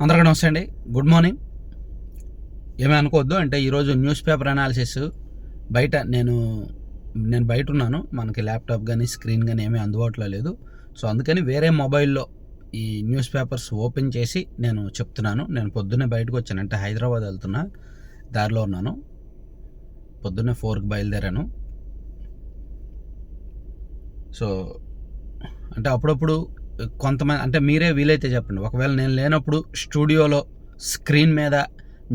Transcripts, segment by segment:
అందరికీ నమస్తే అండి. Good morning. ఏమీ అనుకోవద్దు. అంటే ఈరోజు న్యూస్ పేపర్ అనాలిసిస్ బయట నేను బయట ఉన్నాను. మనకి ల్యాప్టాప్ కానీ స్క్రీన్ కానీ ఏమీ అందుబాటులో లేదు. సో అందుకని వేరే మొబైల్లో ఈ న్యూస్ పేపర్స్ ఓపెన్ చేసి నేను చెప్తున్నాను. నేను పొద్దున్నే బయటకు వచ్చాను. అంటే హైదరాబాద్ వెళ్తున్నా దారిలో ఉన్నాను. పొద్దున్నే 4కి బయలుదేరాను. సో అంటే అప్పుడప్పుడు కొంతమంది అంటే మీరే వీలైతే చెప్పండి. ఒకవేళ నేను లేనప్పుడు స్టూడియోలో స్క్రీన్ మీద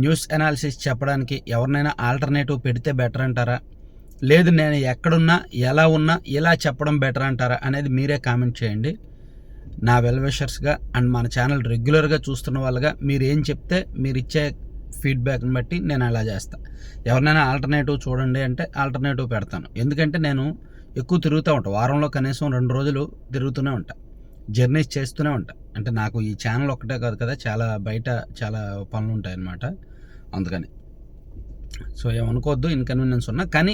న్యూస్ అనాలిసిస్ చెప్పడానికి ఎవరినైనా ఆల్టర్నేటివ్ పెడితే బెటర్ అంటారా, లేదు నేను ఎక్కడున్నా ఎలా ఉన్నా ఇలా చెప్పడం బెటర్ అంటారా అనేది మీరే కామెంట్ చేయండి. నా వెల్విషర్స్గా అండ్ మన ఛానల్ రెగ్యులర్గా చూస్తున్న వాళ్ళగా మీరు ఏం చెప్తే మీరు ఇచ్చే ఫీడ్బ్యాక్ని బట్టి నేను అలా చేస్తాను. ఎవరినైనా ఆల్టర్నేటివ్ చూడండి అంటే ఆల్టర్నేటివ్ పెడతాను. ఎందుకంటే నేను ఎక్కువ తిరుగుతూ ఉంటాను. వారంలో కనీసం 2 రోజులు తిరుగుతూనే ఉంటాను. జర్నీస్ చేస్తూనే ఉంటా. అంటే నాకు ఈ ఛానల్ ఒక్కటే కాదు కదా, బయట చాలా పనులు ఉంటాయన్నమాట. అందుకని సో ఏమనుకోవద్దు, ఇన్కన్వీనియన్స్ ఉన్నా. కానీ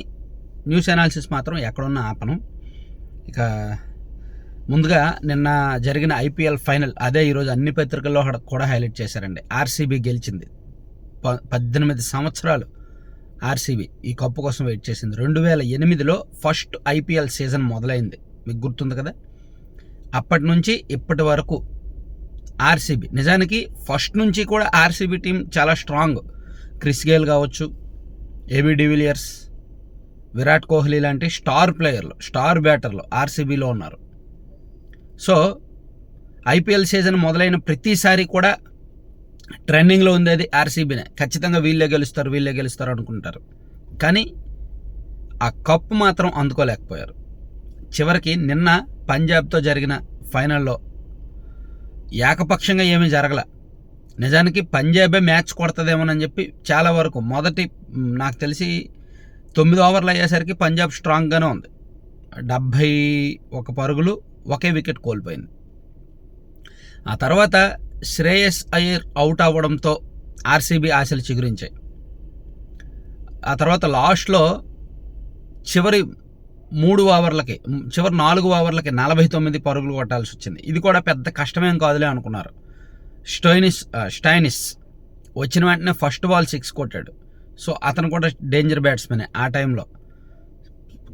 న్యూస్ అనాలిసిస్ మాత్రం ఎక్కడున్నా ఆపను. ఇక ముందుగా నిన్న జరిగిన ఐపీఎల్ ఫైనల్ అదే ఈరోజు అన్ని పత్రికల్లో కూడా హైలైట్ చేశారండి. ఆర్సీబీ గెలిచింది. 18 సంవత్సరాలు ఆర్సీబీ ఈ కప్పు కోసం వెయిట్ చేసింది. 2008లో ఫస్ట్ ఐపీఎల్ సీజన్ మొదలైంది, మీకు గుర్తుంది కదా. అప్పటి నుంచి ఇప్పటి వరకు ఆర్సీబీ, నిజానికి ఫస్ట్ నుంచి కూడా ఆర్సీబీ టీం చాలా స్ట్రాంగ్. క్రిస్ గేల్ కావచ్చు, ఏబీ డివిలియర్స్, విరాట్ కోహ్లీ లాంటి స్టార్ ప్లేయర్లు, స్టార్ బ్యాటర్లు ఆర్సీబీలో ఉన్నారు. సో ఐపీఎల్ సీజన్ మొదలైన ప్రతిసారి కూడా ట్రెండింగ్లో ఉంది అది ఆర్సీబీనే. ఖచ్చితంగా వీళ్ళే గెలుస్తారు అనుకుంటారు. కానీ ఆ కప్పు మాత్రం అందుకోలేకపోయారు. చివరికి నిన్న పంజాబ్తో జరిగిన ఫైనల్లో ఏకపక్షంగా ఏమీ జరగల. నిజానికి పంజాబే మ్యాచ్ కొడుతుందేమోనని చెప్పి చాలా వరకు నాకు తెలిసి 9 ఓవర్లు అయ్యేసరికి పంజాబ్ స్ట్రాంగ్గానే ఉంది. 71 పరుగులు, ఒకే వికెట్ కోల్పోయింది. ఆ తర్వాత శ్రేయస్ అయ్యర్ అవుట్ అవ్వడంతో ఆర్సీబీ ఆశలు చిగురించాయి. ఆ తర్వాత లాస్ట్లో చివరి 4 ఓవర్లకి 49 పరుగులు కొట్టాల్సి వచ్చింది. ఇది కూడా పెద్ద కష్టమేం కాదులే అనుకున్నారు. స్టైనిస్ వచ్చిన వెంటనే ఫస్ట్ బాల్ 6 కొట్టాడు. సో అతను కూడా డేంజర్ బ్యాట్స్మెనే ఆ టైంలో.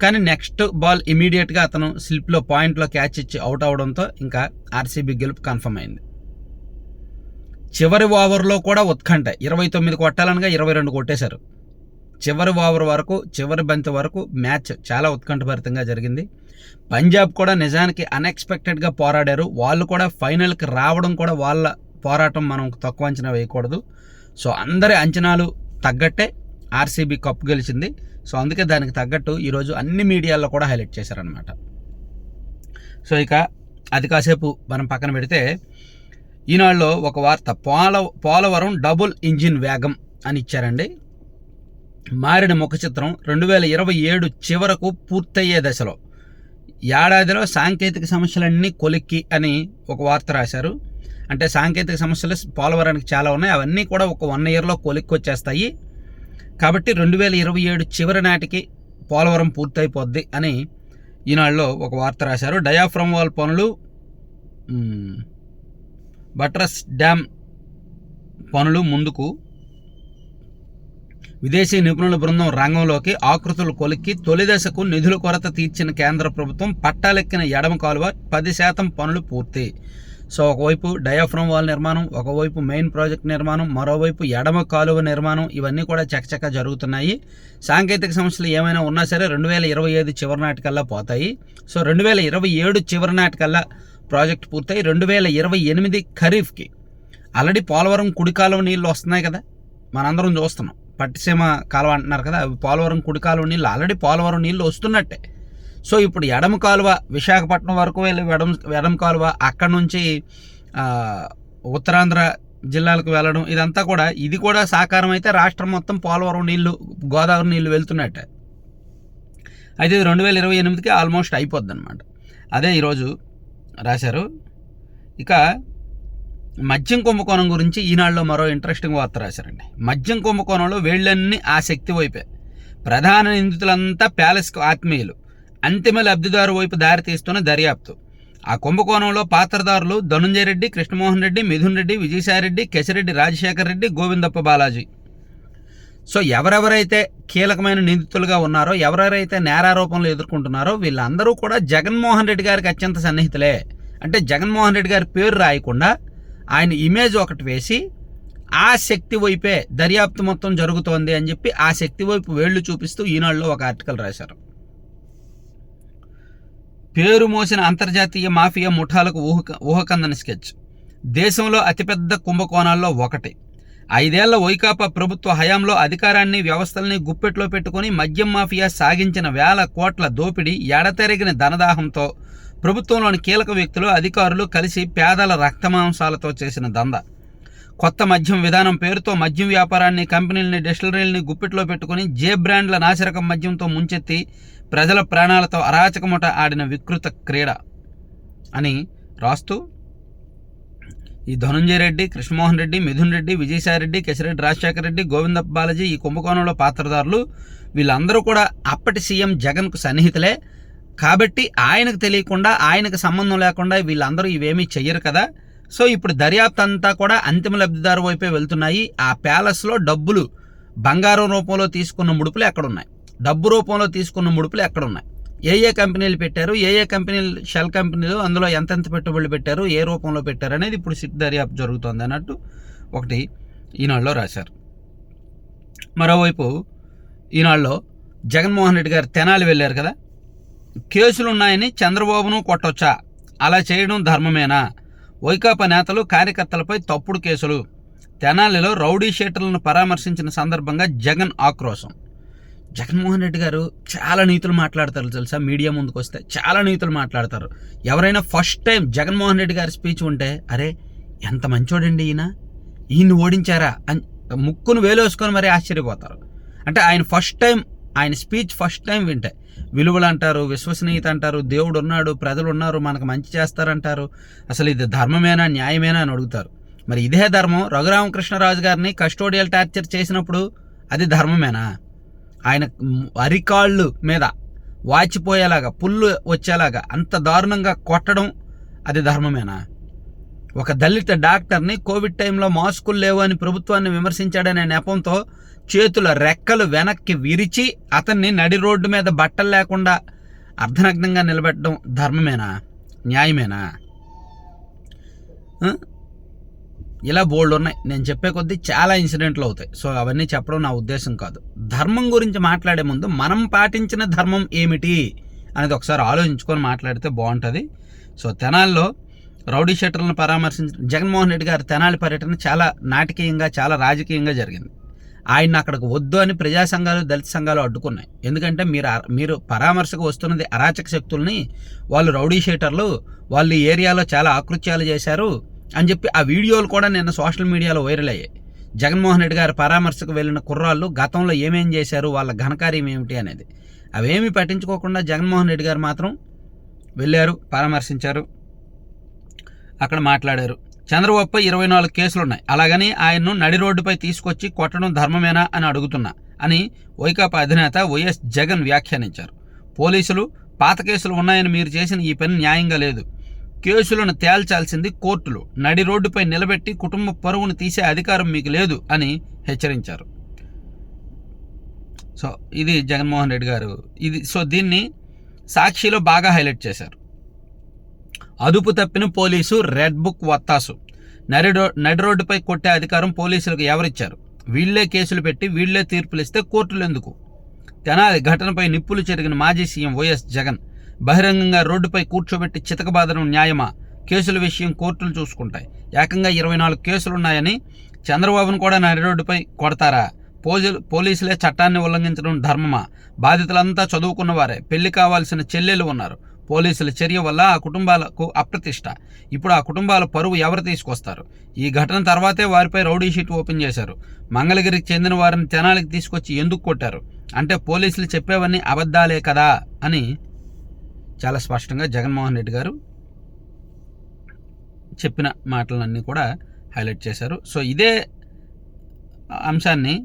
కానీ నెక్స్ట్ బాల్ ఇమీడియట్గా అతను స్లిప్లో పాయింట్లో క్యాచ్ ఇచ్చి అవుట్ అవడంతో ఇంకా ఆర్సీబీ గెలుపు కన్ఫర్మ్ అయింది. చివరి ఓవర్లో కూడా ఉత్కంఠ. 29 కొట్టాలనగా 22 కొట్టేశారు. చివరి ఓవర్ వరకు, చివరి బంతి వరకు మ్యాచ్ చాలా ఉత్కంఠభరితంగా జరిగింది. పంజాబ్ కూడా నిజానికి అన్ఎక్స్పెక్టెడ్గా పోరాడారు. వాళ్ళు కూడా ఫైనల్కి రావడం కూడా వాళ్ళ పోరాటం మనం తక్కువ అంచనా వేయకూడదు. సో అందరి అంచనాలు తగ్గట్టే ఆర్సీబీ కప్ గెలిచింది. సో అందుకే దానికి తగ్గట్టు ఈరోజు అన్ని మీడియాల్లో కూడా హైలైట్ చేశారనమాట. సో ఇక అది కాసేపు మనం పక్కన పెడితే ఈనాడులో ఒక వార్త, పోలవరం డబుల్ ఇంజిన్ వేగం అని ఇచ్చారండి. మారిన ముఖ చిత్రం 2027 చివరకు పూర్తయ్యే దశలో, ఏడాదిలో సాంకేతిక సమస్యలన్నీ కొలిక్కి అని ఒక వార్త రాశారు. అంటే సాంకేతిక సమస్యలు పోలవరానికి చాలా ఉన్నాయి, అవన్నీ కూడా ఒక 1 ఇయర్లో కొలిక్కి వచ్చేస్తాయి. కాబట్టి 2027 చివరి నాటికి పోలవరం పూర్తయిపోద్ది అని ఈనాడులో ఒక వార్త రాశారు. డయాఫ్రమ్ వాల్ పనులు, బట్రస్ డ్యామ్ పనులు ముందుకు, విదేశీ నిపుణుల బృందం రంగంలోకి, ఆకృతులు కొలిక్కి, తొలి దశకు నిధుల కొరత తీర్చిన కేంద్ర ప్రభుత్వం, పట్టాలెక్కిన ఎడమ కాలువ 10% పనులు పూర్తి. సో ఒకవైపు డయాఫ్రమ్ వాల్ నిర్మాణం, ఒకవైపు మెయిన్ ప్రాజెక్ట్ నిర్మాణం, మరోవైపు ఎడమ కాలువ నిర్మాణం, ఇవన్నీ కూడా చకచకా జరుగుతున్నాయి. సాంకేతిక సమస్యలు ఏమైనా ఉన్నా సరే 2025 చివరి నాటికల్లా పోతాయి. సో 2027 చివరి నాటికల్లా ప్రాజెక్ట్ పూర్తయి 2028 ఖరీఫ్కి ఆల్రెడీ పోలవరం కుడి కాలువ నీళ్ళు వస్తున్నాయి కదా, మనందరం చూస్తున్నాం. పట్టిసీమ కాలువ అంటున్నారు కదా, అవి పోలవరం కుడి కాలువ నీళ్ళు, ఆల్రెడీ పోలవరం నీళ్ళు వస్తున్నట్టే. సో ఇప్పుడు ఎడమ కాలువ విశాఖపట్నం వరకు వెళ్ళి ఎడమ కాలువ, అక్కడ నుంచి ఉత్తరాంధ్ర జిల్లాలకు వెళ్ళడం, ఇదంతా కూడా ఇది కూడా సాకారం అయితే రాష్ట్రం మొత్తం పోలవరం నీళ్లు, గోదావరి నీళ్లు వెళ్తున్నట్టే. అయితే ఇది 2028కి ఆల్మోస్ట్ అయిపోద్ది అనమాట. అదే ఈరోజు రాశారు. ఇక మద్యం కుంభకోణం గురించి ఈనాడులో మరో ఇంట్రెస్టింగ్ వార్త రాశారండి. మద్యం కుంభకోణంలో వేళ్లన్నీ ఆ శక్తి వైపే. ప్రధాన నిందితులంతా ప్యాలెస్కు ఆత్మీయులు. అంతిమ లబ్ధిదారు వైపు దారి తీస్తున్న దర్యాప్తు. ఆ కుంభకోణంలో పాత్రదారులు ధనుంజయ రెడ్డి, కృష్ణమోహన్ రెడ్డి, మిథున్ రెడ్డి, విజయసాయిరెడ్డి, కేశిరెడ్డి రాజశేఖర్ రెడ్డి, గోవిందప్ప బాలాజీ. సో ఎవరెవరైతే కీలకమైన నిందితులుగా ఉన్నారో, ఎవరెవరైతే నేరారోపణలు ఎదుర్కొంటున్నారో వీళ్ళందరూ కూడా జగన్మోహన్ రెడ్డి గారికి అత్యంత సన్నిహితులే. అంటే జగన్మోహన్ రెడ్డి గారి పేరు రాయకుండా ఆయన ఇమేజ్ ఒకటి వేసి ఆ శక్తి వైపే దర్యాప్తు మొత్తం జరుగుతోంది అని చెప్పి ఆ శక్తి వైపు వేళ్లు చూపిస్తూ ఈనాడులో ఒక ఆర్టికల్ రాశారు. పేరు మోసిన అంతర్జాతీయ మాఫియా ముఠాలకు ఊహకందని స్కెచ్. దేశంలో అతిపెద్ద కుంభకోణాల్లో ఒకటి. 5 ఏళ్ల వైకాపా ప్రభుత్వ హయాంలో అధికారాన్ని, వ్యవస్థల్ని గుప్పెట్లో పెట్టుకుని మద్యం మాఫియా సాగించిన వేల కోట్ల దోపిడీ, ఎడతెరిగిన ధనదాహంతో ప్రభుత్వంలోని కీలక వ్యక్తులు, అధికారులు కలిసి పేదల రక్తమాంసాలతో చేసిన దంద. కొత్త మద్యం విధానం పేరుతో మద్యం వ్యాపారాన్ని, కంపెనీలని, డిస్టిలరీలని గుప్పెట్లో పెట్టుకుని జే బ్రాండ్ల నాసిరకం మద్యంతో ముంచెత్తి ప్రజల ప్రాణాలతో అరాచకముట ఆడిన వికృత క్రీడ అని రాస్తూ ఈ ధనుంజయ రెడ్డి, కృష్ణమోహన్ రెడ్డి, మిథున్ రెడ్డి, విజయసాయిరెడ్డి, కేశిరెడ్డి రాజశేఖర రెడ్డి, గోవిందప్ప బాలాజీ ఈ కుంభకోణంలో పాత్రదారులు. వీళ్ళందరూ కూడా అప్పటి సీఎం జగన్కు సన్నిహితులే. కాబట్టి ఆయనకు తెలియకుండా, ఆయనకు సంబంధం లేకుండా వీళ్ళందరూ ఇవేమీ చెయ్యరు కదా. సో ఇప్పుడు దర్యాప్తు అంతా కూడా అంతిమ లబ్ధిదారు వైపే వెళ్తున్నాయి. ఆ ప్యాలెస్లో డబ్బులు బంగారం రూపంలో తీసుకున్న ముడుపులు ఎక్కడున్నాయి, డబ్బు రూపంలో తీసుకున్న ముడుపులు ఎక్కడున్నాయి, ఏ కంపెనీలు పెట్టారు, ఏ కంపెనీలు షెల్ కంపెనీలు, అందులో ఎంతెంత పెట్టుబడులు పెట్టారు, ఏ రూపంలో పెట్టారు అనేది ఇప్పుడు సిట్ దర్యాప్తు జరుగుతోంది అన్నట్టు ఒకటి ఈనాడులో రాశారు. మరోవైపు ఈనాడులో జగన్మోహన్ రెడ్డి గారు తెనాలి వెళ్ళారు కదా, కేసులున్నాయని చంద్రబాబును కొట్టొచ్చా, అలా చేయడం ధర్మమేనా, వైకాపా నేతలు కార్యకర్తలపై తప్పుడు కేసులు, తెనాలిలో రౌడీ షీటర్లను పరామర్శించిన సందర్భంగా జగన్ ఆక్రోశం. జగన్మోహన్ రెడ్డి గారు చాలా నీతులు మాట్లాడతారు తెలుసా, మీడియా ముందుకు వస్తే చాలా నీతులు మాట్లాడతారు. ఎవరైనా ఫస్ట్ టైం జగన్మోహన్ రెడ్డి గారి స్పీచ్ ఉంటే అరే ఎంత మంచోడండి ఈయన్ని ఓడించారా అని ముక్కును వేలేసుకొని మరీ ఆశ్చర్యపోతారు. అంటే ఆయన ఫస్ట్ టైం, ఆయన స్పీచ్ ఫస్ట్ టైం వింటే విలువలు అంటారు, విశ్వసనీయత అంటారు, దేవుడు ఉన్నాడు, ప్రజలు ఉన్నారు, మనకు మంచి చేస్తారంటారు, అసలు ఇది ధర్మమేనా, న్యాయమేనా అని అడుగుతారు. మరి ఇదే ధర్మం రఘురామకృష్ణరాజు గారిని కస్టోడియల్ టార్చర్ చేసినప్పుడు అది ధర్మమేనా? ఆయన అరికాళ్ళు మీద వాచిపోయేలాగా, పుల్లు వచ్చేలాగా అంత దారుణంగా కొట్టడం అది ధర్మమేనా? ఒక దళిత డాక్టర్ని కోవిడ్ టైంలో మాస్కులు లేవు అని ప్రభుత్వాన్ని విమర్శించాడనే నెపంతో చేతుల రెక్కలు వెనక్కి విరిచి అతన్ని నడి రోడ్డు మీద బట్టలు లేకుండా అర్ధనగ్నంగా నిలబెట్టడం ధర్మమేనా, న్యాయమేనా? ఇలా బోల్డ్ ఉన్నాయి. నేను చెప్పే కొద్దీ చాలా ఇన్సిడెంట్లు అవుతాయి. సో అవన్నీ చెప్పడం నా ఉద్దేశం కాదు. ధర్మం గురించి మాట్లాడే ముందు మనం పాటించిన ధర్మం ఏమిటి అనేది ఒకసారి ఆలోచించుకొని మాట్లాడితే బాగుంటుంది. సో తెనాలిలో రౌడీ షీటర్లను పరామర్శించిన జగన్మోహన్ రెడ్డి గారి తెనాలి పర్యటన చాలా నాటకీయంగా, చాలా రాజకీయంగా జరిగింది. ఆయన అక్కడికి వద్దు అని ప్రజా సంఘాలు, దళిత సంఘాలు అడ్డుకున్నాయి. ఎందుకంటే మీరు పరామర్శకు వస్తున్నది అరాచక శక్తుల్ని, వాళ్ళు రౌడీ షీటర్లు, వాళ్ళు ఈ ఏరియాలో చాలా ఆకృత్యాలు చేశారు అని చెప్పి ఆ వీడియోలు కూడా నిన్న సోషల్ మీడియాలో వైరల్ అయ్యాయి. జగన్మోహన్ రెడ్డి గారి పరామర్శకు వెళ్ళిన కుర్రాళ్ళు గతంలో ఏమేం చేశారు, వాళ్ళ ఘనకార్యం ఏమిటి అనేది అవేమీ పట్టించుకోకుండా జగన్మోహన్ రెడ్డి గారు మాత్రం వెళ్ళారు, పరామర్శించారు, అక్కడ మాట్లాడారు. చంద్రబాబుపై 24 కేసులున్నాయి, అలాగని ఆయన్ను నడి రోడ్డుపై తీసుకొచ్చి కొట్టడం ధర్మమేనా అని అడుగుతున్నా అని వైకాపా అధినేత వైఎస్ జగన్ వ్యాఖ్యానించారు. పోలీసులు పాత కేసులు ఉన్నాయని మీరు చేసిన ఈ పని న్యాయంగా లేదు, కేసులను తేల్చాల్సింది కోర్టులు, నడి రోడ్డుపై నిలబెట్టి కుటుంబ పరువును తీసే అధికారం మీకు లేదు అని హెచ్చరించారు. సో ఇది జగన్మోహన్ రెడ్డి గారు దీన్ని సాక్షిలో బాగా హైలైట్ చేశారు. అదుపు తప్పిన పోలీసు రెడ్ బుక్ వత్తాసు, నడి రోడ్డుపై కొట్టే అధికారం పోలీసులకు ఎవరిచ్చారు, వీళ్లే కేసులు పెట్టి వీళ్లే తీర్పులు ఇస్తే కోర్టులు ఎందుకు? తెనాలి ఘటనపై నిప్పులు చెరిగిన మాజీ సీఎం వైఎస్ జగన్ బహిరంగంగా రోడ్డుపై కూర్చోబెట్టి చితకబాదడం న్యాయమా? కేసుల విషయం కోర్టులు చూసుకుంటాయి, ఏకంగా 24 కేసులున్నాయని చంద్రబాబును కూడా నడి రోడ్డుపై కొడతారా? పోలీసులే చట్టాన్ని ఉల్లంఘించడం ధర్మమా? బాధితులంతా చదువుకున్నవారే, పెళ్లి కావాల్సిన చెల్లెలు ఉన్నారు. పోలీసుల చర్య వల్ల ఆ కుటుంబాలకు అప్రతిష్ట. ఇప్పుడు ఆ కుటుంబాల పరువు ఎవరు తీసుకొస్తారు? ఈ ఘటన తర్వాతే వారిపై రౌడీ షీట్ ఓపెన్ చేశారు. మంగళగిరికి చెందిన వారిని తెనాలికి తీసుకొచ్చి ఎందుకు కొట్టారు అంటే పోలీసులు చెప్పేవన్నీ అబద్ధాలే కదా అని చాలా స్పష్టంగా జగన్మోహన్ రెడ్డి గారు చెప్పిన మాటలన్నీ కూడా హైలైట్ చేశారు. సో ఇదే అంశాన్ని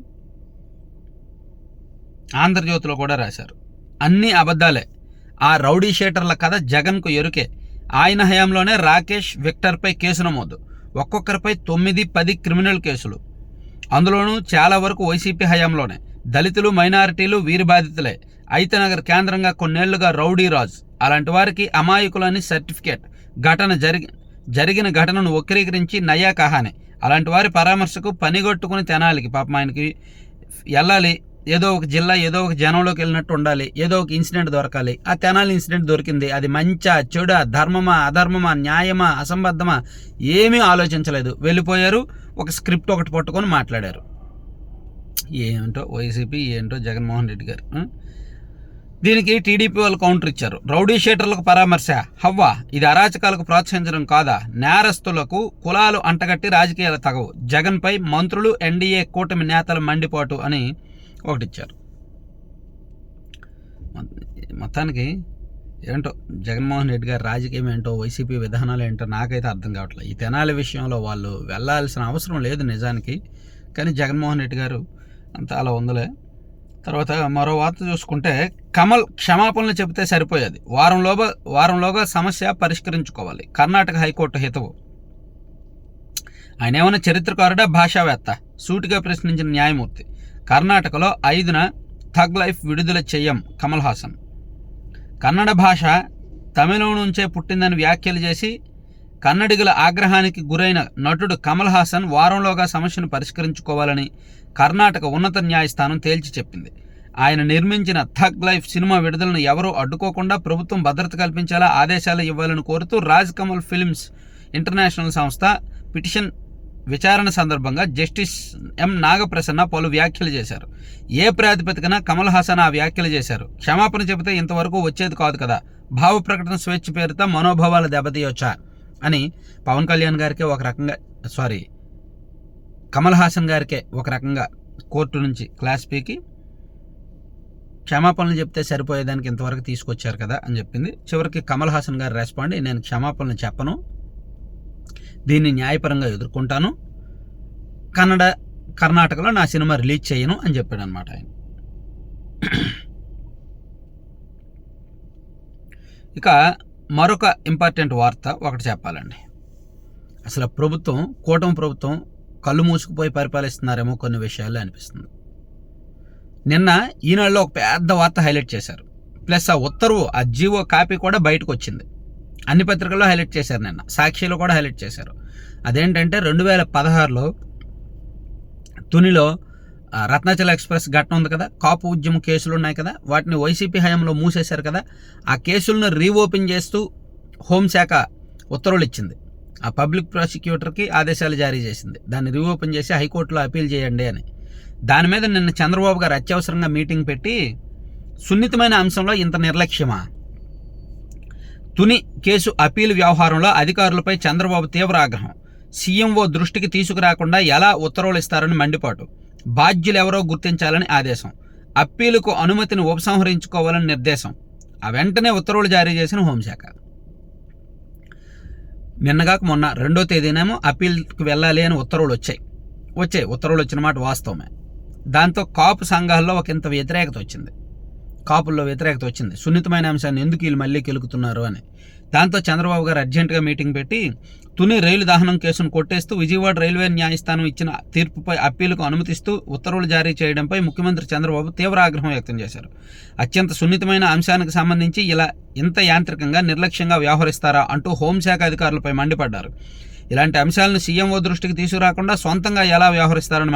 ఆంధ్రజ్యోతిలో కూడా రాశారు. అన్నీ అబద్ధాలే, ఆ రౌడీ షీటర్ల కథ జగన్కు ఎరుకే, ఆయన హయాంలోనే రాకేష్, విక్టర్పై కేసు నమోదు. ఒక్కొక్కరిపై 9-10 క్రిమినల్ కేసులు. అందులోనూ చాలా వరకు వైసీపీ హయాంలోనే. దళితులు, మైనారిటీలు వీరి బాధితులే. ఐతనగర్ కేంద్రంగా కొన్నేళ్లుగా రౌడీ రాజ్. అలాంటి వారికి అమాయకులని సర్టిఫికేట్. జరిగిన ఘటనను వక్రీకరించి నయా కహానే. అలాంటి వారి పరామర్శకు పనిగొట్టుకుని తెనాలికి పాపం ఆయనకి వెళ్ళాలి. ఏదో ఒక జిల్లా, ఏదో ఒక జనంలోకి వెళ్ళినట్టు ఉండాలి. ఏదో ఒక ఇన్సిడెంట్ దొరకాలి. ఆ తెనాలి ఇన్సిడెంట్ దొరికింది. అది మంచా, చెడా, ధర్మమా, అధర్మమా, న్యాయమా, అసంబద్ధమా ఏమీ ఆలోచించలేదు. వెళ్ళిపోయారు. ఒక స్క్రిప్ట్ ఒకటి పట్టుకొని మాట్లాడారు. ఏంటో వైసీపీ, ఏంటో జగన్మోహన్ రెడ్డి గారు. దీనికి టీడీపీ వాళ్ళు కౌంటర్ ఇచ్చారు. రౌడీ షీటర్లకు పరామర్శ. హవ్వా, ఇది అరాచకాలకు ప్రోత్సహించడం కాదా? నేరస్తులకు కులాలు అంటగట్టి రాజకీయాలు తగవు. జగన్పై మంత్రులు, ఎన్డీఏ కూటమి నేతల మండిపాటు అని ఒకటిచ్చారు. మొత్తానికి ఏంటో జగన్మోహన్ రెడ్డి గారి రాజకీయం ఏంటో, వైసీపీ విధానాలు ఏంటో నాకైతే అర్థం కావట్లేదు. ఈ తెనాలి విషయంలో వాళ్ళు వెళ్ళాల్సిన అవసరం లేదు నిజానికి, కానీ జగన్మోహన్ రెడ్డి గారు అంత అలా ఉందలే. తర్వాత మరో వార్త చూసుకుంటే, కమల్ క్షమాపణలు చెబితే సరిపోయేది, వారంలోగా సమస్య పరిష్కరించుకోవాలి. కర్ణాటక హైకోర్టు హితవు. ఆయన ఏమైనా చరిత్రకారుడా, భాషావేత్త? సూటిగా ప్రశ్నించిన న్యాయమూర్తి. కర్ణాటకలో 5న థగ్ లైఫ్ విడుదల చేయం కమల్ హాసన్. కన్నడ భాష తమిళం నుంచే పుట్టిందని వ్యాఖ్యలు చేసి కన్నడిగుల ఆగ్రహానికి గురైన నటుడు కమల్ హాసన్ వారంలోగా సమస్యను పరిష్కరించుకోవాలని కర్ణాటక ఉన్నత న్యాయస్థానం తేల్చి చెప్పింది. ఆయన నిర్మించిన థగ్ లైఫ్ సినిమా విడుదలను ఎవరూ అడ్డుకోకుండా ప్రభుత్వం భద్రత కల్పించేలా ఆదేశాలు ఇవ్వాలని కోరుతూ రాజ్ కమల్ ఫిల్మ్స్ ఇంటర్నేషనల్ సంస్థ పిటిషన్ విచారణ సందర్భంగా జస్టిస్ ఎం నాగప్రసన్న పలు వ్యాఖ్యలు చేశారు. ఏ ప్రాతిపదికన కమల్ హాసన్ ఆ వ్యాఖ్యలు చేశారు? క్షమాపణ చెబితే ఇంతవరకు వచ్చేది కాదు కదా. భావ ప్రకటన స్వేచ్ఛ పేరుతో మనోభావాలు దెబ్బతీయొచ్చా అని పవన్ కళ్యాణ్ గారికే ఒక రకంగా, కమల్ హాసన్ గారికే ఒక రకంగా కోర్టు నుంచి క్లాస్ పీకి క్షమాపణలు చెప్తే సరిపోయేదానికి ఇంతవరకు తీసుకొచ్చారు కదా అని చెప్పింది. చివరికి కమల్ హాసన్ గారు రెస్పాండ్, నేను క్షమాపణలు చెప్పను, దీన్ని న్యాయపరంగా ఎదుర్కొంటాను, కర్ణాటకలో నా సినిమా రిలీజ్ చేయను అని చెప్పాడు అనమాట ఆయన. ఇక మరొక ఇంపార్టెంట్ వార్త ఒకటి చెప్పాలండి. అసలు కూటమి ప్రభుత్వం కళ్ళు మూసుకుపోయి పరిపాలిస్తున్నారేమో కొన్ని విషయాల్లో అనిపిస్తుంది. నిన్న ఈనాడులో ఒక పెద్ద వార్త హైలైట్ చేశారు. ప్లస్ ఆ ఉత్తర్వు, ఆ జీవో కాపీ కూడా బయటకు వచ్చింది. అన్ని పత్రికల్లో హైలైట్ చేశారు. నిన్న సాక్షిలో కూడా హైలైట్ చేశారు. అదేంటంటే 2016లో తునిలో రత్నాచల ఎక్స్ప్రెస్ ఘటన ఉంది కదా, కాపు ఉద్యమ కేసులు ఉన్నాయి కదా, వాటిని వైసీపీ హయాంలో మూసేశారు కదా. ఆ కేసులను రీఓపెన్ చేస్తూ హోంశాఖ ఉత్తర్వులు ఇచ్చింది. ఆ పబ్లిక్ ప్రాసిక్యూటర్కి ఆదేశాలు జారీ చేసింది, దాన్ని రీఓపెన్ చేసి హైకోర్టులో అప్పీల్ చేయండి అని. దాని మీద నిన్న చంద్రబాబు గారు అత్యవసరంగా మీటింగ్ పెట్టి, సున్నితమైన అంశంలో ఇంత నిర్లక్ష్యమా? తుని కేసు అప్పీల్ వ్యవహారంలో అధికారులపై చంద్రబాబు తీవ్ర ఆగ్రహం. సీఎంఓ దృష్టికి తీసుకురాకుండా ఎలా ఉత్తర్వులు ఇస్తారని మండిపాటు. బాధ్యులెవరో గుర్తించాలని ఆదేశం. అప్పీలుకు అనుమతిని ఉపసంహరించుకోవాలని నిర్దేశం. ఆ వెంటనే ఉత్తర్వులు జారీ చేసిన హోంశాఖ. నిన్నగాక మొన్న 2వ తేదీనేమో అప్పీల్కి వెళ్ళాలి అని ఉత్తర్వులు వచ్చాయి. ఉత్తర్వులు వచ్చిన మాట వాస్తవమే. దాంతో కాపు సంఘాల్లో ఒక ఇంత కాపుల్లో వ్యతిరేకత వచ్చింది. సున్నితమైన అంశాన్ని ఎందుకు వీళ్ళు మళ్ళీ కెలుకుతున్నారు అని. దాంతో చంద్రబాబు గారు అర్జెంటుగా మీటింగ్ పెట్టి తుని రైలు దహనం కేసును కొట్టేస్తూ విజయవాడ రైల్వే న్యాయస్థానం ఇచ్చిన తీర్పుపై అప్పీలుకు అనుమతిస్తూ ఉత్తర్వులు జారీ చేయడంపై ముఖ్యమంత్రి చంద్రబాబు తీవ్ర ఆగ్రహం వ్యక్తం చేశారు. అత్యంత సున్నితమైన అంశానికి సంబంధించి ఇంత యాంత్రికంగా నిర్లక్ష్యంగా వ్యవహరిస్తారా అంటూ హోంశాఖ అధికారులపై మండిపడ్డారు. ఇలాంటి అంశాలను సీఎంఓ దృష్టికి తీసుకురాకుండా సొంతంగా ఎలా వ్యవహరిస్తారని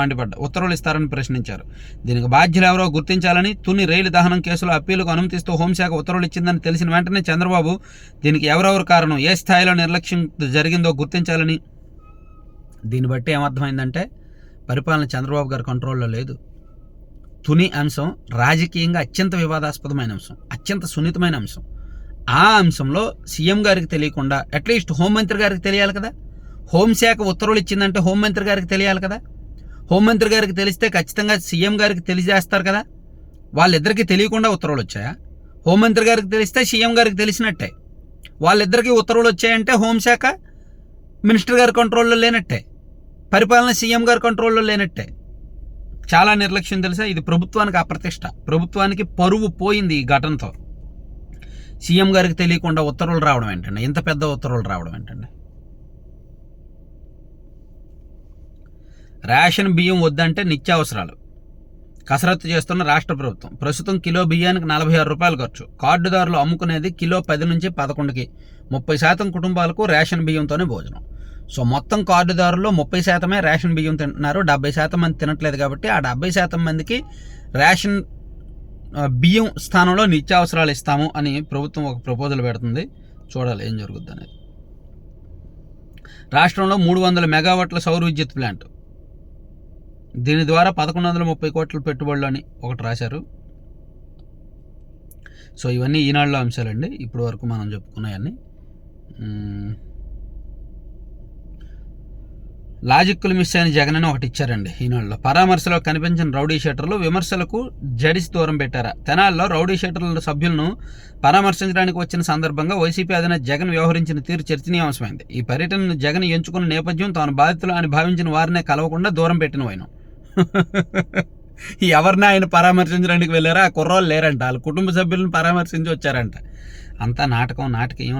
ఉత్తర్వులు ఇస్తారని ప్రశ్నించారు. దీనికి బాధ్యులు ఎవరో గుర్తించాలని, తుని రైలు దహనం కేసులో అప్పీలుకు అనుమతిస్తూ హోంశాఖ ఉత్తర్వులు ఇచ్చిందని తెలిసిన వెంటనే చంద్రబాబు దీనికి ఎవరెవరు కారణం, ఏ స్థాయిలో నిర్లక్ష్యం జరిగిందో గుర్తించాలని. దీన్ని బట్టి ఏమర్థమైందంటే పరిపాలన చంద్రబాబు గారి కంట్రోల్లో లేదు. తుని అంశం రాజకీయంగా అత్యంత వివాదాస్పదమైన అంశం, అత్యంత సున్నితమైన అంశం. ఆ అంశంలో సీఎం గారికి తెలియకుండా అట్లీస్ట్ హోంమంత్రి గారికి తెలియాలి కదా. హోంశాఖ ఉత్తర్వులు ఇచ్చిందంటే హోంమంత్రి గారికి తెలియాలి కదా. హోంమంత్రి గారికి తెలిస్తే ఖచ్చితంగా సీఎం గారికి తెలియజేస్తారు కదా. వాళ్ళిద్దరికీ తెలియకుండా ఉత్తర్వులు వచ్చాయా? హోంమంత్రి గారికి తెలిస్తే సీఎం గారికి తెలిసినట్టే. వాళ్ళిద్దరికీ ఉత్తర్వులు వచ్చాయంటే హోంశాఖ మినిస్టర్ గారి కంట్రోల్లో లేనట్టే, పరిపాలన సీఎం గారి కంట్రోల్లో లేనట్టే. చాలా నిర్లక్ష్యం తెలుసా. ఇది ప్రభుత్వానికి అప్రతిష్ట, ప్రభుత్వానికి పరువు పోయింది ఈ ఘటనతో. సీఎం గారికి తెలియకుండా ఉత్తర్వులు రావడం ఏంటండి, ఇంత పెద్ద ఉత్తర్వులు రావడం ఏంటండి? రేషన్ బియ్యం వద్దంటే నిత్యావసరాలు కసరత్తు చేస్తున్న రాష్ట్ర ప్రభుత్వం. ప్రస్తుతం కిలో బియ్యానికి 46 రూపాయలు ఖర్చు. కార్డుదారులు అమ్ముకునేది కిలో 10 నుంచి 11కి. 30% కుటుంబాలకు రేషన్ బియ్యంతోనే భోజనం. సో మొత్తం కార్డుదారుల్లో 30% రేషన్ బియ్యం తింటున్నారు, 70% మంది తినట్లేదు. కాబట్టి ఆ 70% మందికి రేషన్ బియ్యం స్థానంలో నిత్యావసరాలు ఇస్తాము అని ప్రభుత్వం ఒక ప్రపోజల్ పెడుతుంది. చూడాలి ఏం జరుగుద్ది అనేది. రాష్ట్రంలో 300 మెగావాట్ల సౌర విద్యుత్ ప్లాంట్, దీని ద్వారా 1130 కోట్ల పెట్టుబడులు అని ఒకటి రాశారు. సో ఇవన్నీ ఈనాడులో అంశాలండి ఇప్పటి వరకు మనం చెప్పుకున్నాయన్నీ. లాజిక్లు మిస్ అయిన జగన్ అని ఒకటి ఇచ్చారండి ఈనాడులో. పరామర్శలో కనిపించిన రౌడీ షీటర్లు విమర్శలకు జడిసి దూరం పెట్టారా? తెనాల్లో రౌడీ షీటర్ల సభ్యులను పరామర్శించడానికి వచ్చిన సందర్భంగా వైసీపీ అధినేత జగన్ వ్యవహరించిన తీరు చర్చనీయాంశమైంది. ఈ పర్యటనను జగన్ ఎంచుకున్న నేపథ్యం తాను బాధితులు అని భావించిన వారినే కలవకుండా దూరం పెట్టిన వైనం. ఎవరిని ఆయన పరామర్శించడానికి వెళ్ళారా? ఆ కుర్రోళ్ళు లేరంట, వాళ్ళ కుటుంబ సభ్యులను పరామర్శించి వచ్చారంట. అంతా నాటకీయం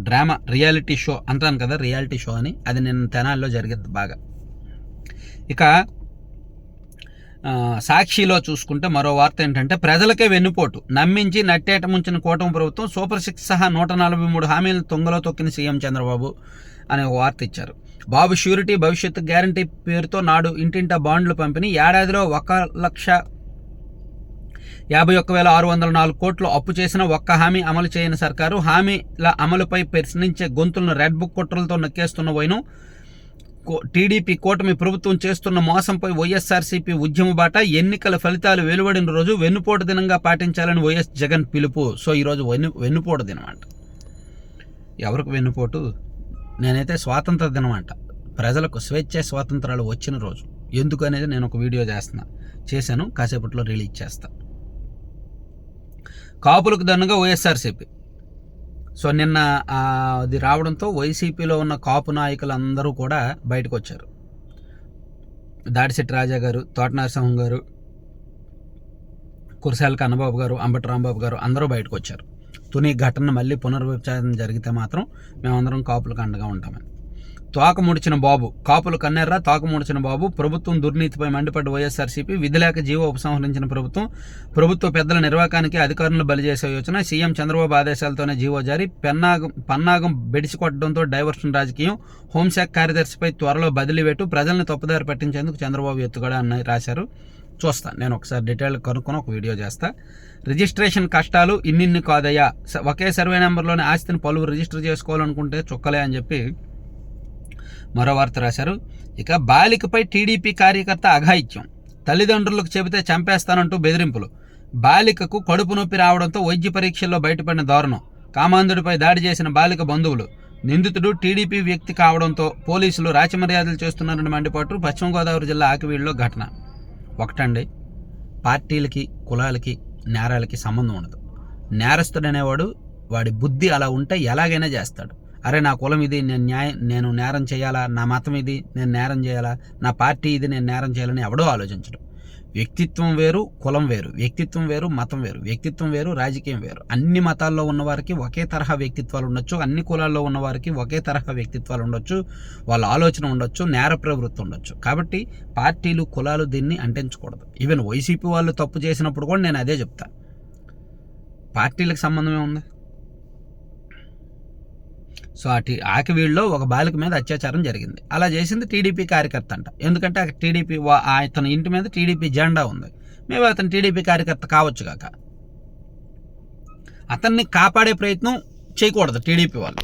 డ్రామా, రియాలిటీ షో అంటాను కదా, రియాలిటీ షో అని. అది నిన్న తెనాల్లో జరిగింది బాగా. ఇక సాక్షిలో చూసుకుంటే మరో వార్త ఏంటంటే, ప్రజలకే వెన్నుపోటు నమ్మించి నట్టేట ముంచిన కూటమి ప్రభుత్వం, సూపర్ 6 సహా 143 హామీలను తుంగలో తొక్కిన సీఎం చంద్రబాబు అనే ఒక వార్త ఇచ్చారు. బాబు ష్యూరిటీ భవిష్యత్తు గ్యారంటీ పేరుతో నాడు ఇంటింటా బాండ్లు పంపిణీ, ఏడాదిలో 1,51,604 కోట్లు అప్పు చేసిన ఒక్క హామీ అమలు చేయని సర్కారు, హామీల అమలుపై ప్రశ్నించే గొంతులను రెడ్ బుక్ కుట్రలతో నొక్కేస్తున్న వైనం, టీడీపీ కూటమి ప్రభుత్వం చేస్తున్న మోసంపై వైఎస్ఆర్సీపీ ఉద్యమ బాట, ఎన్నికల ఫలితాలు వెలువడిన రోజు వెన్నుపోటు దినంగా పాటించాలని వైఎస్ జగన్ పిలుపు. సో ఈరోజు వెన్నుపోటు దినం అంట. ఎవరికి వెన్నుపోటు? నేనైతే స్వాతంత్ర దినం అంట. ప్రజలకు స్వేచ్ఛ స్వాతంత్రాలు వచ్చిన రోజు. ఎందుకు అనేది నేను ఒక వీడియో చేశాను, కాసేపట్లో రిలీజ్ చేస్తా. కాపులకు దన్నుగా వైఎస్ఆర్సీపీ. సో నిన్న అది రావడంతో వైసీపీలో ఉన్న కాపు నాయకులందరూ కూడా బయటకు వచ్చారు. దాడిశెట్టి రాజా గారు, తోట నరసింహం గారు, కురసాల కన్నబాబు గారు, అంబటి రాంబాబు గారు అందరూ బయటకు వచ్చారు. తుని ఘటన మళ్ళీ పునర్విచారణ జరిగితే మాత్రం మేమందరం కాపులకు అండగా ఉంటామని. తోక ముడిచిన బాబు, కాపులు కన్నెర్ర తోక ముడిచిన బాబు, ప్రభుత్వం దుర్నీతిపై మండిపడ్డ వైఎస్ఆర్సీపీ, విధిలేక జీవో ఉపసంహరించిన ప్రభుత్వ పెద్దల నిర్వాకానికి అధికారులను బలి చేసే యోచన, సీఎం చంద్రబాబు ఆదేశాలతోనే జీవో జారీ, పన్నాగం బెడిసికొట్టడంతో డైవర్షన్ రాజకీయం, హోంశాఖ కార్యదర్శిపై త్వరలో బదిలీ వేటు, ప్రజల్ని తప్పుదారి పట్టించేందుకు చంద్రబాబు ఎత్తుగడ అని రాశారు. చూస్తా, నేను ఒకసారి డీటెయిల్ కనుక్కొని ఒక వీడియో చేస్తా. రిజిస్ట్రేషన్ కష్టాలు ఇన్నిన్ని కాదయ్యా, ఒకే సర్వే నెంబర్లోని ఆస్తిని పలువురు రిజిస్టర్ చేసుకోవాలనుకుంటే చుక్కలే అని చెప్పి మరో వార్త రాశారు. ఇక బాలికపై టీడీపీ కార్యకర్త అఘాయిత్యం, తల్లిదండ్రులకు చెబితే చంపేస్తానంటూ బెదిరింపులు, బాలికకు కడుపు నొప్పి రావడంతో వైద్య పరీక్షల్లో బయటపడిన దారుణం, కామాంధుడిపై దాడి చేసిన బాలిక బంధువులు, నిందితుడు టీడీపీ వ్యక్తి కావడంతో పోలీసులు రాచమర్యాదలు చేస్తున్నారని మండిపాటు, పశ్చిమ గోదావరి జిల్లా ఆకివీడులో ఘటన. ఒకటండి, పార్టీలకి కులాలకి నేరాలకి సంబంధం ఉండదు. నేరస్తుడనేవాడు వాడి బుద్ధి అలా ఉంటే ఎలాగైనా చేస్తాడు. అరే నా కులం ఇది, నేను నేరం చేయాలా, నా మతం ఇది నేను నేరం చేయాలా, నా పార్టీ ఇది నేను నేరం చేయాలని ఎవడో ఆలోచించడు. వ్యక్తిత్వం వేరు, కులం వేరు, వ్యక్తిత్వం వేరు, మతం వేరు, వ్యక్తిత్వం వేరు, రాజకీయం వేరు. అన్ని మతాల్లో ఉన్నవారికి ఒకే తరహా వ్యక్తిత్వాలు ఉండొచ్చు, అన్ని కులాల్లో ఉన్నవారికి ఒకే తరహా వ్యక్తిత్వాలు ఉండొచ్చు, వాళ్ళ ఆలోచన ఉండొచ్చు, నేర ప్రవృత్తి ఉండొచ్చు. కాబట్టి పార్టీలు కులాలు దీన్ని అంటించకూడదు. ఈవెన్ వైసీపీ వాళ్ళు తప్పు చేసినప్పుడు కూడా నేను అదే చెప్తా, పార్టీలకు సంబంధమే ఉంది. సో ఆకివీడులో ఒక బాలిక మీద అత్యాచారం జరిగింది. అలా చేసింది టీడీపీ కార్యకర్త అంట. ఎందుకంటే టీడీపీ అతని ఇంటి మీద టీడీపీ జెండా ఉంది. మేము అతను టీడీపీ కార్యకర్త కావచ్చు కాక, అతన్ని కాపాడే ప్రయత్నం చేయకూడదు టీడీపీ వాళ్ళు.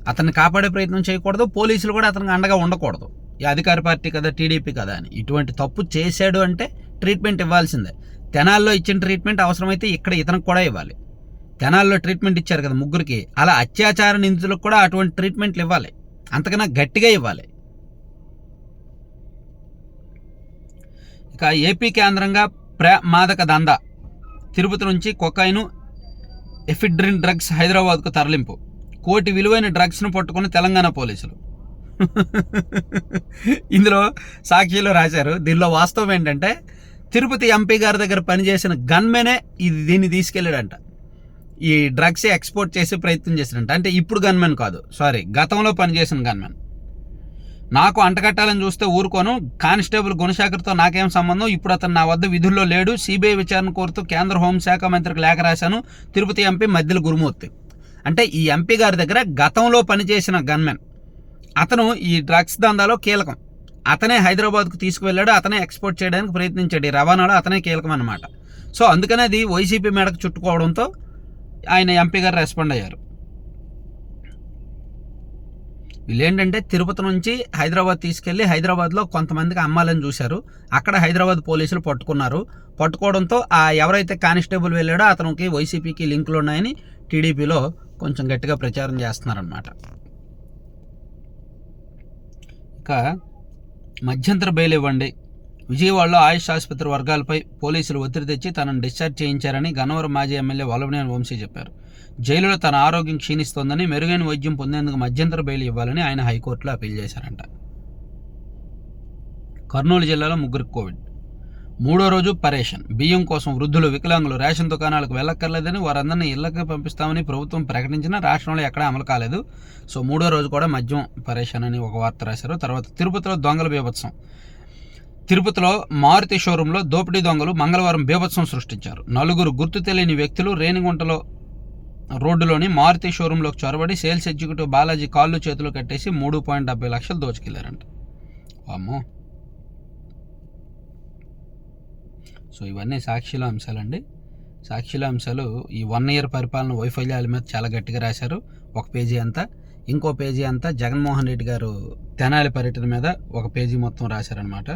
అతన్ని కాపాడే ప్రయత్నం చేయకూడదు, పోలీసులు కూడా అతనికి అండగా ఉండకూడదు. ఈ అధికార పార్టీ కదా, టీడీపీ కదా అని. ఇటువంటి తప్పు చేశాడు అంటే ట్రీట్మెంట్ ఇవ్వాల్సిందే. తెనాల్లో ఇచ్చిన ట్రీట్మెంట్ అవసరమైతే ఇక్కడ ఇతనికి కూడా ఇవ్వాలి. తెనాల్లో ట్రీట్మెంట్ ఇచ్చారు కదా ముగ్గురికి, అలా అత్యాచార నిందితులకు కూడా అటువంటి ట్రీట్మెంట్లు ఇవ్వాలి, అంతకన్నా గట్టిగా ఇవ్వాలి. ఇక ఏపీ కేంద్రంగా మాదక దందా, తిరుపతి నుంచి కొకైను ఎఫిడ్రిన్ డ్రగ్స్ హైదరాబాద్కు తరలింపు, 1 కోటి విలువైన డ్రగ్స్ను పట్టుకుని తెలంగాణ పోలీసులు. ఇందులో సాక్షిలో రాశారు. దీనిలో వాస్తవం ఏంటంటే, తిరుపతి ఎంపీ గారి దగ్గర పనిచేసిన గన్మెనే దీన్ని తీసుకెళ్ళాడంట. ఈ డ్రగ్స్ ఎక్స్పోర్ట్ చేసే ప్రయత్నం చేశారంట. అంటే ఇప్పుడు గన్మెన్ కాదు, సారీ, గతంలో పనిచేసిన గన్మెన్. నాకు అంటకట్టాలని చూస్తే ఊరుకోను, కానిస్టేబుల్ గుణశేఖర్తో నాకేం సంబంధం, ఇప్పుడు అతను నా వద్ద విధుల్లో లేడు, సిబిఐ విచారణ కోరుతూ కేంద్ర హోంశాఖ మంత్రికి లేఖ రాశాను, తిరుపతి ఎంపీ మధ్యల గురుమూర్తి. అంటే ఈ ఎంపీ గారి దగ్గర గతంలో పనిచేసిన గన్మెన్, అతను ఈ డ్రగ్స్ దందాలో కీలకం. అతనే హైదరాబాద్కు తీసుకువెళ్ళాడు, అతనే ఎక్స్పోర్ట్ చేయడానికి ప్రయత్నించాడు, ఈ రవాణాలో అతనే కీలకం అన్నమాట. సో అందుకనే అది వైసీపీ మేడకు చుట్టుకోవడంతో ఆయన ఎంపీ గారు రెస్పాండ్ అయ్యారు. వీళ్ళేంటంటే తిరుపతి నుంచి హైదరాబాద్ తీసుకెళ్లి హైదరాబాద్లో కొంతమందికి అమ్మాలని చూశారు. అక్కడ హైదరాబాద్ పోలీసులు పట్టుకున్నారు. పట్టుకోవడంతో ఆ ఎవరైతే కానిస్టేబుల్ వెళ్ళాడో అతనికి వైసీపీకి లింకులు ఉన్నాయని టీడీపీలో కొంచెం గట్టిగా ప్రచారం చేస్తున్నారనమాట. ఇక మధ్యంతర బెయిల్ ఇవ్వండి, విజయవాడలో ఆయుష్ ఆసుపత్రి వర్గాలపై పోలీసులు ఒత్తిడి తెచ్చి తనను డిశ్చార్జ్ చేయించారని గన్నవరం మాజీ ఎమ్మెల్యే వల్లభనేని వంశీ చెప్పారు. జైలులో తన ఆరోగ్యం క్షీణిస్తోందని, మెరుగైన వైద్యం పొందేందుకు మధ్యంతర బెయిల్ ఇవ్వాలని ఆయన హైకోర్టులో అప్పీల్ చేశారంట. కర్నూలు జిల్లాలో 3 కోవిడ్. 3వ రోజు పరేషన్. బియ్యం కోసం వృద్ధులు, వికలాంగులు రేషన్ దుకాణాలకు వెళ్ళక్కర్లేదని, వారందరినీ ఇళ్లకి పంపిస్తామని ప్రభుత్వం ప్రకటించినా రాష్ట్రంలో ఎక్కడా అమలు కాలేదు. సో 3వ రోజు కూడా మద్యం పరేషన్ అని ఒక వార్త రాశారు. తర్వాత తిరుపతిలో దొంగల బీభత్సం. తిరుపతిలో మారుతి షోరూంలో దోపిడీ దొంగలు మంగళవారం బీభత్సం సృష్టించారు. 4 గుర్తు తెలియని వ్యక్తులు రేణిగుంటలో రోడ్డులోని మారుతి షోరూంలోకి చొరబడి సేల్స్ ఎగ్జిక్యూటివ్ బాలాజీ కాళ్ళు చేతులు కట్టేసి 3.70 లక్షలు దోచుకెళ్లారంట. అమ్మో. సో ఇవన్నీ సాక్షిలో అంశాలండి. సాక్షిలో అంశాలు ఈ 1 ఇయర్ పరిపాలన వైఫల్యాల మీద చాలా గట్టిగా రాశారు. ఒక పేజీ అంతా. ఇంకో పేజీ అంతా జగన్మోహన్ రెడ్డి గారు తెనాలి పర్యటన మీద ఒక పేజీ మొత్తం రాశారనమాట.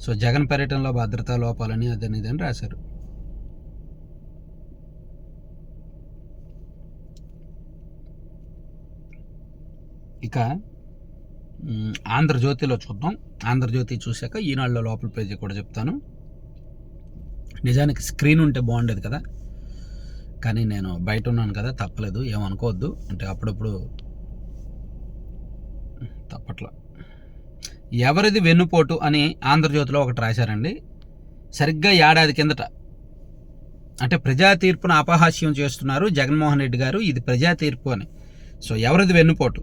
సో జగన్ పర్యటనలో భద్రతా లోపాలని అదని రాశారు. ఇక ఆంధ్రజ్యోతిలో చూద్దాం. ఆంధ్రజ్యోతి చూశాక ఈనాడులో లోపల పేజీ కూడా చెప్తాను. నిజానికి స్క్రీన్ ఉంటే బాగుండేది కదా, కానీ నేను బయట ఉన్నాను కదా, తప్పలేదు, ఏమనుకోవద్దు. అంటే అప్పుడప్పుడు తప్పట్లా. ఎవరిది వెన్నుపోటు అని ఆంధ్రజ్యోతిలో ఒకటి రాశారండి. సరిగ్గా ఏడాది కిందట, అంటే ప్రజా తీర్పును అపహాస్యం చేస్తున్నారు జగన్మోహన్ రెడ్డి గారు, ఇది ప్రజా తీర్పు అని. సో ఎవరిది వెన్నుపోటు?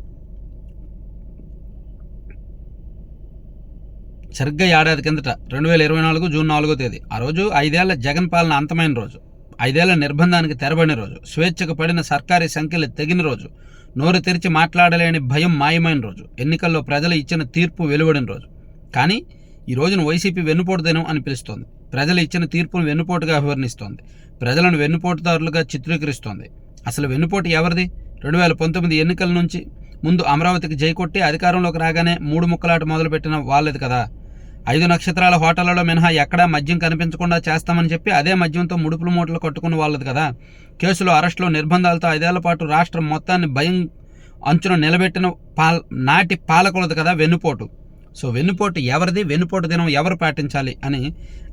సరిగ్గా ఏడాది కిందట 2024 జూన్ 4వ తేదీ. ఆ రోజు 5 ఏళ్ల జగన్ పాలన అంతమైన రోజు, 5 ఏళ్ల నిర్బంధానికి తెరబడిన రోజు, స్వేచ్ఛకు పడిన సర్కారీ సంఖ్యలు తెగిన రోజు, నోరు తెరిచి మాట్లాడలేని భయం మాయమైన రోజు, ఎన్నికల్లో ప్రజలు ఇచ్చిన తీర్పు వెలువడిన రోజు. కానీ ఈ రోజును వైసీపీ వెన్నుపోటు దినం అని పిలుస్తోంది. ప్రజలు ఇచ్చిన తీర్పును వెన్నుపోటుగా అభివర్ణిస్తోంది. ప్రజలను వెన్నుపోటుదారులుగా చిత్రీకరిస్తోంది. అసలు వెన్నుపోటు ఎవరిది? 2019 ఎన్నికల నుంచి ముందు అమరావతికి జైకొట్టి అధికారంలోకి రాగానే 3 ముక్కలాట మొదలుపెట్టిన వాళ్ళది కదా. 5 నక్షత్రాల హోటళ్లలో మినహా ఎక్కడా మద్యం కనిపించకుండా చేస్తామని చెప్పి అదే మద్యంతో ముడుపులు మూటలు కట్టుకున్న వాళ్ళది కదా. కేసులు, అరెస్టులు, నిర్బంధాలతో 5 ఏళ్ల పాటు రాష్ట్రం మొత్తాన్ని భయం అంచున నిలబెట్టిన నాటి పాలకులది కదా వెన్నుపోటు. సో వెన్నుపోటు ఎవరిది? వెన్నుపోటు దినం ఎవరు పాటించాలి అని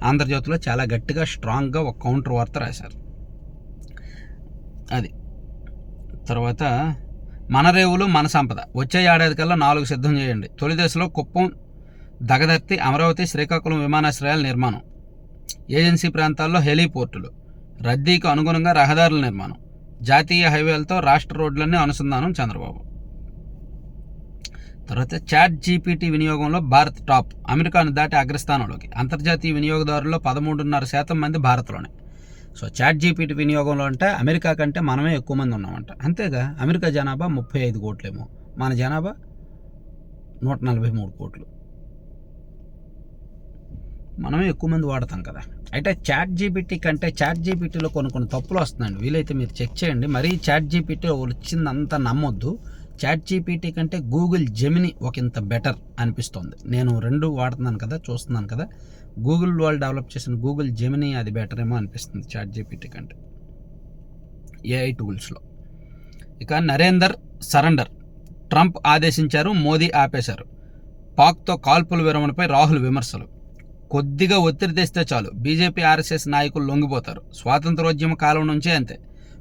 ఆంధ్రజ్యోతిలో చాలా గట్టిగా స్ట్రాంగ్గా ఒక కౌంటర్ వార్త రాశారు. అది తర్వాత మన రేవులు మన సంపద. వచ్చే ఏడాది కల్లా 4 సిద్ధం చేయండి. తొలి దశలో కుప్పం, దగదర్తి, అమరావతి, శ్రీకాకుళం విమానాశ్రయాల నిర్మాణం, ఏజెన్సీ ప్రాంతాల్లో హెలీపోర్టులు, రద్దీకి అనుగుణంగా రహదారుల నిర్మాణం, జాతీయ హైవేలతో రాష్ట్ర రోడ్లన్నీ అనుసంధానం చంద్రబాబు. తర్వాత చాట్ జీపీటీ వినియోగంలో భారత్ టాప్, అమెరికాను దాటి అగ్రస్థానంలోకి. అంతర్జాతీయ వినియోగదారుల్లో 13.5% మంది భారత్లోనే. సో చాట్ జీపీటీ వినియోగంలో అంటే అమెరికా కంటే మనమే ఎక్కువ మంది ఉన్నామంట. అంతేగా, అమెరికా జనాభా 35 కోట్లేమో, మన జనాభా 143 కోట్లు. మనమే ఎక్కువ మంది వాడతాం కదా. అయితే చాట్ జీపీటీ కంటే చాట్ జీపీటీలో కొన్ని తప్పులు వస్తున్నాయండి. వీలైతే మీరు చెక్ చేయండి. మరీ చాట్ జీపీటీ వచ్చిందంతా నమ్మొద్దు. చాట్ జీపీటీ కంటే గూగుల్ జెమిని ఒకంత బెటర్ అనిపిస్తుంది. నేను 2 వాడుతున్నాను కదా, చూస్తున్నాను కదా. గూగుల్ వాళ్ళు డెవలప్ చేసిన గూగుల్ జెమిని అది బెటర్ ఏమో అనిపిస్తుంది చాట్ జీపీటీ కంటే ఏఐ టూల్స్లో. ఇక నరేందర్ సరెండర్, ట్రంప్ ఆదేశించారు, మోదీ ఆపేశారు. పాక్తో కాల్పుల విరమణపై రాహుల్ విమర్శలు. కొద్దిగా ఒత్తిడి తెస్తే చాలు బీజేపీ, ఆర్ఎస్ఎస్ నాయకులు లొంగిపోతారు. స్వాతంత్రోద్యమ కాలం నుంచే అంతే.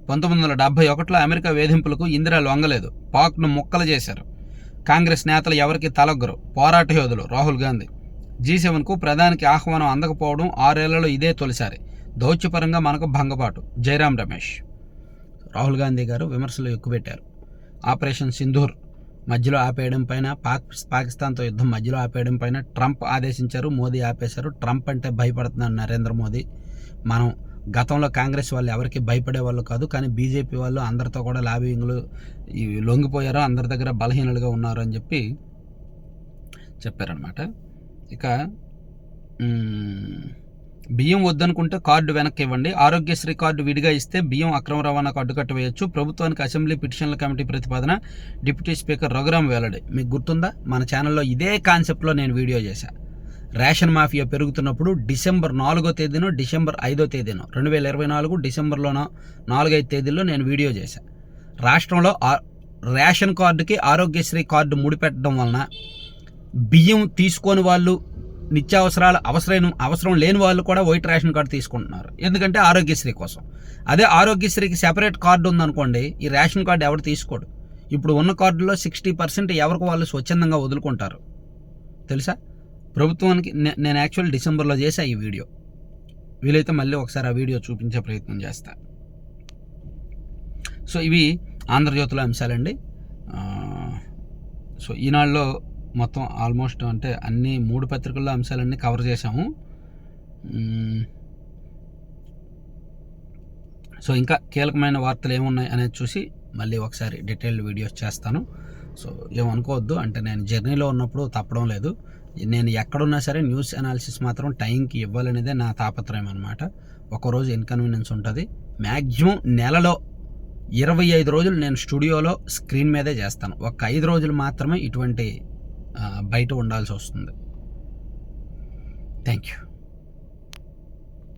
1971లో అమెరికా వేధింపులకు ఇందిరా లొంగలేదు. పాక్ను ముక్కలు చేశారు. కాంగ్రెస్ నేతలు ఎవరికి తలొగ్గరు. పోరాట యోధులు రాహుల్ గాంధీ. G7కు ప్రధానికి ఆహ్వానం అందకపోవడం 6 ఏళ్లలో ఇదే తొలిసారి. దౌత్యపరంగా మనకు భంగపాటు. జైరాం రమేష్. రాహుల్ గాంధీ గారు విమర్శలు ఎక్కుపెట్టారు. ఆపరేషన్ సింధూర్ మధ్యలో ఆపేయడం పైన, పాకిస్తాన్తో యుద్ధం మధ్యలో ఆపేయడం పైన ట్రంప్ ఆదేశించారు, మోదీ ఆపేశారు. ట్రంప్ అంటే భయపడుతున్నాడు నరేంద్ర మోదీ. మనం గతంలో కాంగ్రెస్ వాళ్ళు ఎవరికి భయపడే వాళ్ళు కాదు, కానీ బీజేపీ వాళ్ళు అందరితో కూడా లాబింగ్లు లొంగిపోయారు, అందరి దగ్గర బలహీనులుగా ఉన్నారు అని చెప్పి చెప్పారనమాట. ఇక బియ్యం వద్దనుకుంటే కార్డు వెనక్కి ఇవ్వండి, ఆరోగ్యశ్రీ కార్డు విడిగా ఇస్తే బియ్యం అక్రమ రవాణాకు అడ్డుకట్ట వేయొచ్చు, ప్రభుత్వానికి అసెంబ్లీ పిటిషన్ల కమిటీ ప్రతిపాదన, డిప్యూటీ స్పీకర్ రఘురామ్ వెల్లడి. మీకు గుర్తుందా, మన ఛానల్లో ఇదే కాన్సెప్ట్లో నేను వీడియో చేశాను. రేషన్ మాఫియా పెరుగుతున్నప్పుడు డిసెంబర్ 4వ తేదీనో డిసెంబర్ 5వ తేదీనో 2024 డిసెంబర్లోనో 4-5 తేదీల్లో నేను వీడియో చేశాను. రాష్ట్రంలో రేషన్ కార్డుకి ఆరోగ్యశ్రీ కార్డు ముడిపెట్టడం వలన బియ్యం తీసుకొని వాళ్ళు నిత్యావసరాలు అవసరం లేని వాళ్ళు కూడా వైట్ రేషన్ కార్డు తీసుకుంటున్నారు, ఎందుకంటే ఆరోగ్యశ్రీ కోసం. అదే ఆరోగ్యశ్రీకి సెపరేట్ కార్డు ఉందనుకోండి, ఈ రేషన్ కార్డు ఎవరు తీసుకోడు. ఇప్పుడు ఉన్న కార్డులో 60% ఎవరికి వాళ్ళు స్వచ్ఛందంగా వదులుకుంటారు తెలుసా. ప్రభుత్వానికి నేను యాక్చువల్ డిసెంబర్లో చేశా ఈ వీడియో, వీలైతే మళ్ళీ ఒకసారి ఆ వీడియో చూపించే ప్రయత్నం చేస్తా. సో ఇవి ఆంధ్రజ్యోతిలో అంశాలండి. సో ఈనాడులో మొత్తం ఆల్మోస్ట్ అంటే అన్ని 3 పత్రికల్లో అంశాలన్నీ కవర్ చేశాము. సో ఇంకా కీలకమైన వార్తలు ఏమున్నాయి అనేది చూసి మళ్ళీ ఒకసారి డీటెయిల్డ్ వీడియోస్ చేస్తాను. సో ఏమనుకోవద్దు, అంటే నేను జర్నీలో ఉన్నప్పుడు తప్పడం లేదు. నేను ఎక్కడున్నా సరే న్యూస్ అనాలిసిస్ మాత్రం టైంకి ఇవ్వాలనేదే నా తాపత్రయం అనమాట. ఒకరోజు ఇన్కన్వీనియన్స్ ఉంటుంది. మ్యాక్సిమం నెలలో 25 రోజులు నేను స్టూడియోలో స్క్రీన్ మీదే చేస్తాను. ఒక 5 రోజులు మాత్రమే ఇటువంటి బయట ఉండాల్సి వస్తుంది. Thank you.